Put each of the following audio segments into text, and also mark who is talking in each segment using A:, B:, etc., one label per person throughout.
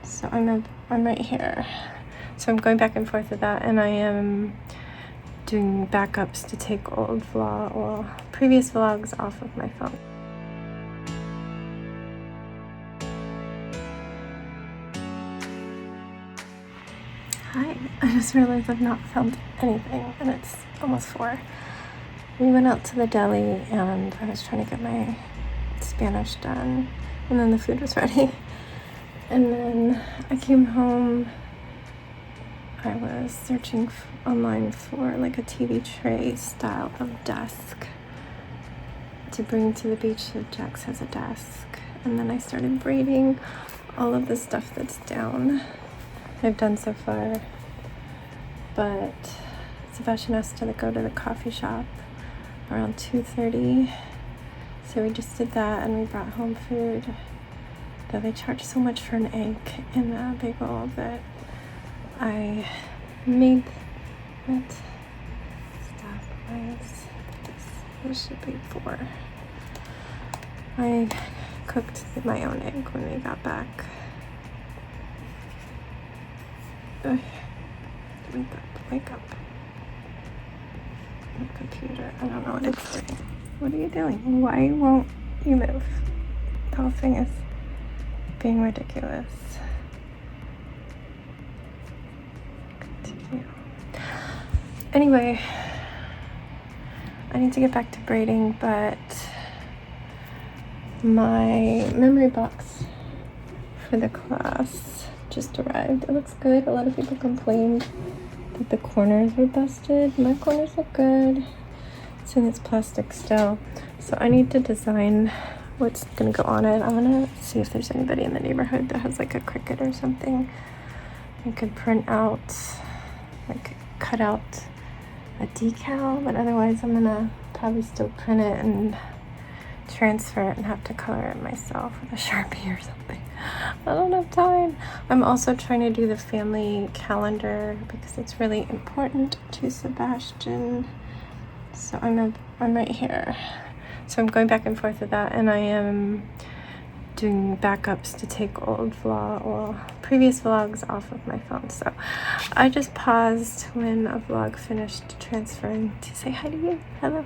A: So I'm right here. So I'm going back and forth with that, and I am doing backups to take previous vlogs off of my phone. Hi, I just realized I've not filmed anything, and it's almost 4. We went out to the deli, and I was trying to get my Spanish done, and then the food was ready. And then I came home. I was searching online for like a TV tray style of desk to bring to the beach so Jax has a desk. And then I started braiding all of the stuff that's down I've done so far. But Sebastian asked to go to the coffee shop around 2:30. So we just did that, and we brought home food. Though they charge so much for an egg and a bagel that I made it. Stop, guys. This should be 4. I cooked my own egg when we got back. Ugh. Wake up. My computer, I don't know what it's doing. What are you doing? Why won't you move? The whole thing is being ridiculous. Continue. Anyway, I need to get back to braiding, but my memory box for the class just arrived. It looks good. A lot of people complained that the corners were busted. My corners look good. It's in its plastic still. So I need to design what's gonna go on it. I'm gonna see if there's anybody in the neighborhood that has like a Cricut or something. I could print out, like cut out a decal, but otherwise I'm gonna probably still print it and transfer it and have to color it myself with a Sharpie or something. I don't have time. I'm also trying to do the family calendar because it's really important to Sebastian. So I'm right here. So I'm going back and forth with that, and I am doing backups to take previous vlogs off of my phone. So I just paused when a vlog finished transferring to say hi to you. Hello.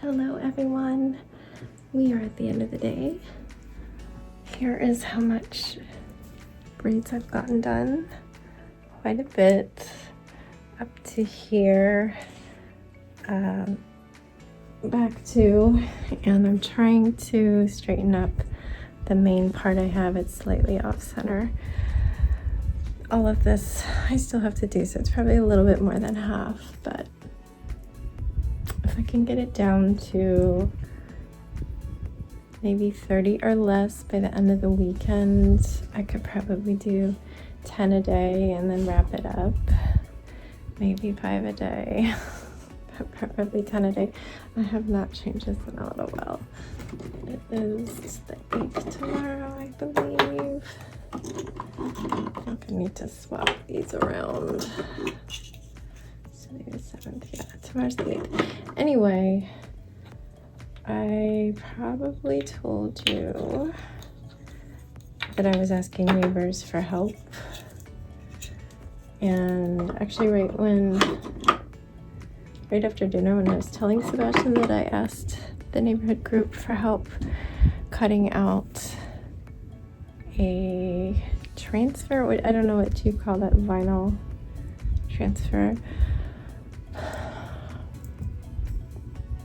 A: Hello everyone, we are at the end of the day. Here is how much braids I've gotten done. Quite a bit up to here, back to, and I'm trying to straighten up the main part I have. It's slightly off center. All of this I still have to do, so it's probably a little bit more than half, but if I can get it down to maybe 30 or less by the end of the weekend, I could probably do 10 a day and then wrap it up. Maybe 5 a day, but probably 10 a day. I have not changed this in a little while. It is the 8th tomorrow, I believe. I think I need to swap these around. Maybe the 7th, yeah, tomorrow's the 8th. Anyway, I probably told you that I was asking neighbors for help, And actually right after dinner, when I was telling Sebastian that I asked the neighborhood group for help cutting out a transfer, I don't know what you call that, vinyl transfer.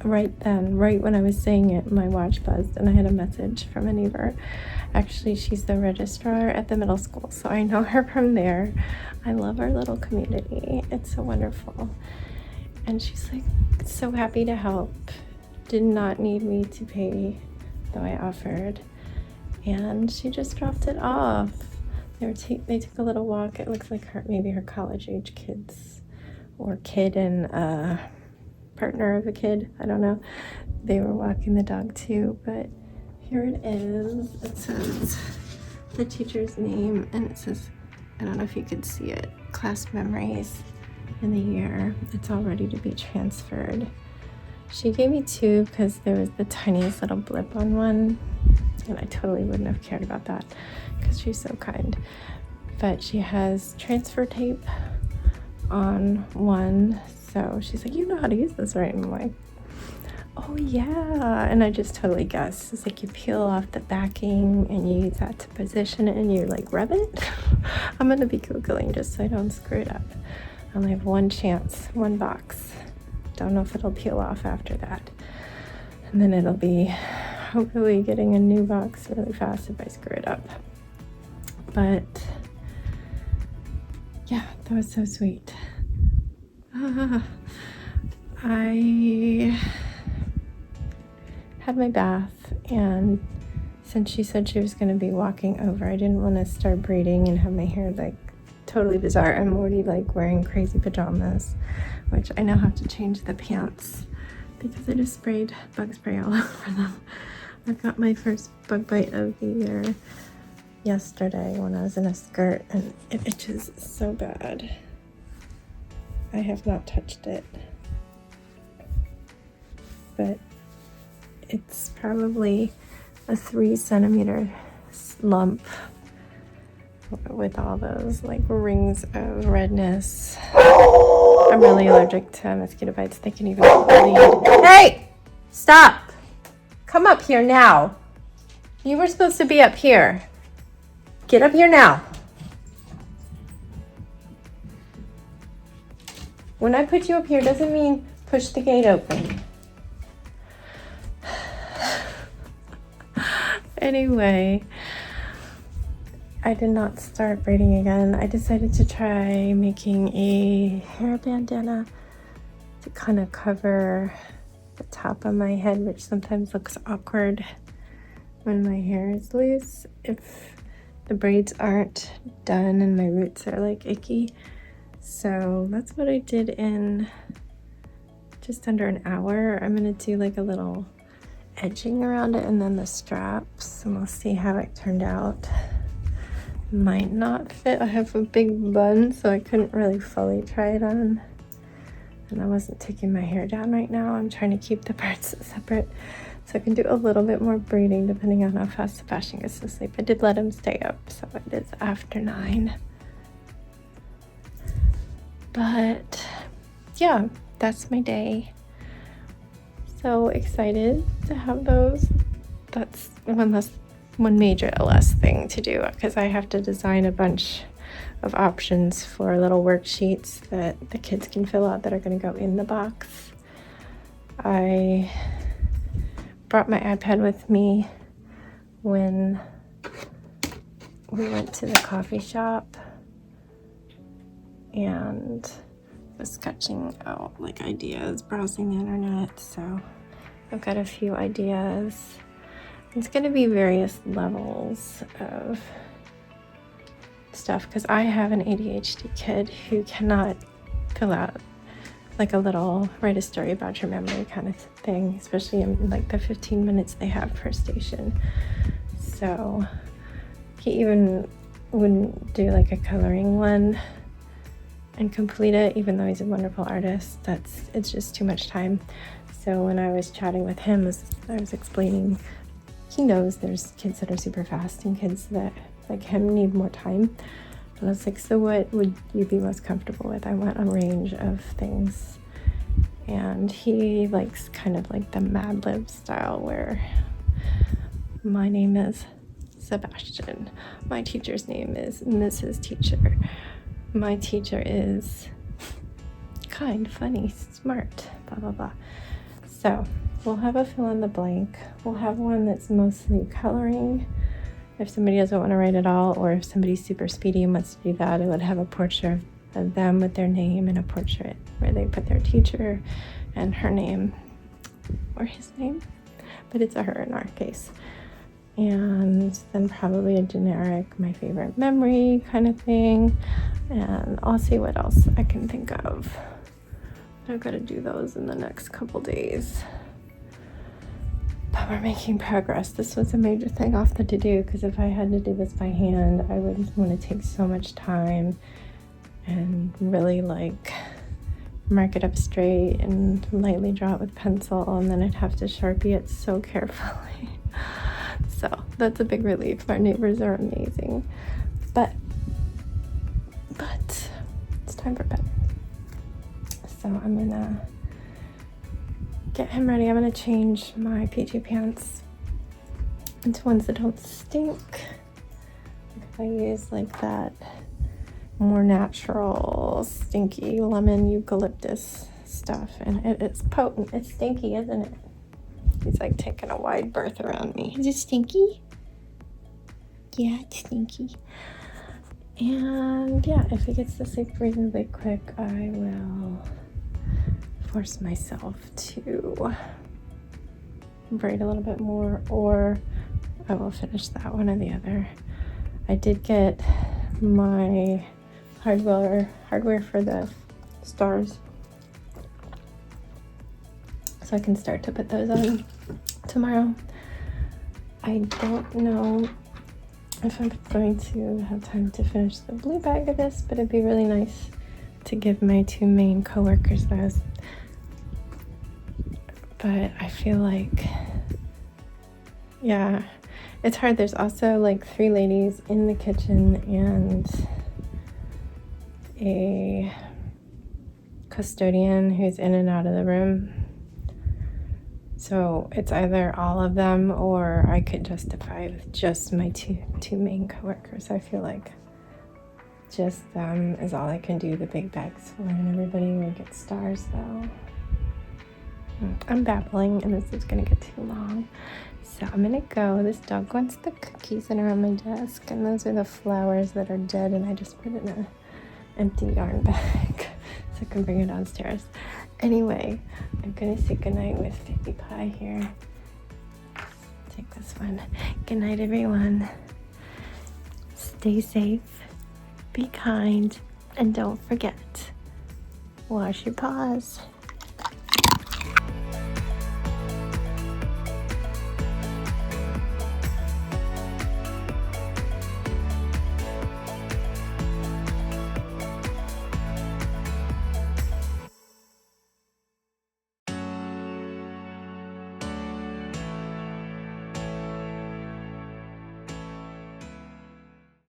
A: Right when I was saying it, my watch buzzed and I had a message from a neighbor. Actually, she's the registrar at the middle school, so I know her from there. I love our little community. It's so wonderful. And she's like so happy to help. Did not need me to pay, though I offered. And she just dropped it off. They took a little walk. It looks like maybe her college age kids, or kid and partner of a kid. I don't know. They were walking the dog too, but here it is. It says the teacher's name, and it says, I don't know if you could see it, class memories in the year. It's all ready to be transferred. She gave me 2 because there was the tiniest little blip on one, and I totally wouldn't have cared about that because she's so kind. But she has transfer tape on one, so she's like, you know how to use this, right? And I'm like, oh yeah. And I just totally guessed. It's like you peel off the backing and you use that to position it and you like rub it. I'm gonna be Googling just so I don't screw it up. I only have one chance, one box. Don't know if it'll peel off after that. And then it'll be hopefully getting a new box really fast if I screw it up. But yeah, that was so sweet. I had my bath, and since she said she was going to be walking over, I didn't want to start braiding and have my hair like totally bizarre. I'm already like wearing crazy pajamas, which I now have to change the pants because I just sprayed bug spray all over them. I got my first bug bite of the year yesterday when I was in a skirt, and it itches so bad. I have not touched it, but it's probably a 3 centimeter lump with all those like rings of redness. I'm really allergic to mosquito bites. They can even bleed. Hey! Stop! Come up here now. You were supposed to be up here. Get up here now. When I put you up here doesn't mean push the gate open. Anyway, I did not start braiding again. I decided to try making a hair bandana to kind of cover the top of my head, which sometimes looks awkward when my hair is loose if the braids aren't done and my roots are like icky. So that's what I did in just under an hour. I'm gonna do like a little edging around it and then the straps, and we'll see how it turned out. Might not fit. I have a big bun, so I couldn't really fully try it on, and I wasn't taking my hair down right now. I'm trying to keep the parts separate so I can do a little bit more braiding depending on how fast Sebastian gets to sleep. I did let him stay up, so it is after 9. But yeah, that's my day. So excited to have those. That's one major less thing to do because I have to design a bunch of options for little worksheets that the kids can fill out that are going to go in the box. I brought my iPad with me when we went to the coffee shop and was sketching out like ideas, browsing the internet. So I've got a few ideas. It's going to be various levels of stuff because I have an ADHD kid who cannot fill out like a little write a story about your memory kind of thing, especially in like the 15 minutes they have per station. So he even wouldn't do like a coloring one and complete it, even though he's a wonderful artist. It's just too much time. So when I was chatting with him, I was explaining, he knows there's kids that are super fast and kids that like him need more time. And I was like, so what would you be most comfortable with? I want a range of things. And he likes kind of like the Mad Lib style where my name is Sebastian. My teacher's name is Mrs. Teacher. My teacher is kind, funny, smart, blah, blah, blah. So we'll have a fill in the blank. We'll have one that's mostly coloring. If somebody doesn't want to write at all, or if somebody's super speedy and wants to do that, it would have a portrait of them with their name and a portrait where they put their teacher and her name, or his name, but it's a her in our case. And then probably a generic, my favorite memory kind of thing. And I'll see what else I can think of. I've got to do those in the next couple days. But we're making progress. This was a major thing off the to-do, because if I had to do this by hand, I would want to take so much time and really like mark it up straight and lightly draw it with pencil, and then I'd have to Sharpie it so carefully. So that's a big relief. Our neighbors are amazing. But it's time for bed. So I'm gonna get him ready. I'm gonna change my PJ pants into ones that don't stink. If I use like that more natural, stinky lemon eucalyptus stuff, and it is potent. It's stinky, isn't it? He's like taking a wide berth around me. Is it stinky? Yeah, it's stinky. And yeah, if he gets to sleep reasonably quick, I will force myself to braid a little bit more, or I will finish that, one or the other. I did get my hardware for the stars, so I can start to put those on tomorrow. I don't know if I'm going to have time to finish the blue bag of this, but it'd be really nice to give my two main coworkers those. But I feel like, yeah, it's hard. There's also like 3 ladies in the kitchen and a custodian who's in and out of the room. So it's either all of them, or I could justify with just my two main coworkers. I feel like just them is all I can do the big bags for, and everybody will get stars though. I'm babbling and this is gonna get too long. So I'm gonna go. This dog wants the cookies that are on my desk, and those are the flowers that are dead, and I just put it in an empty yarn bag so I can bring it downstairs. Anyway, I'm gonna say goodnight with Baby Pie here. Take this one. Good night, everyone. Stay safe, be kind, and don't forget, wash your paws.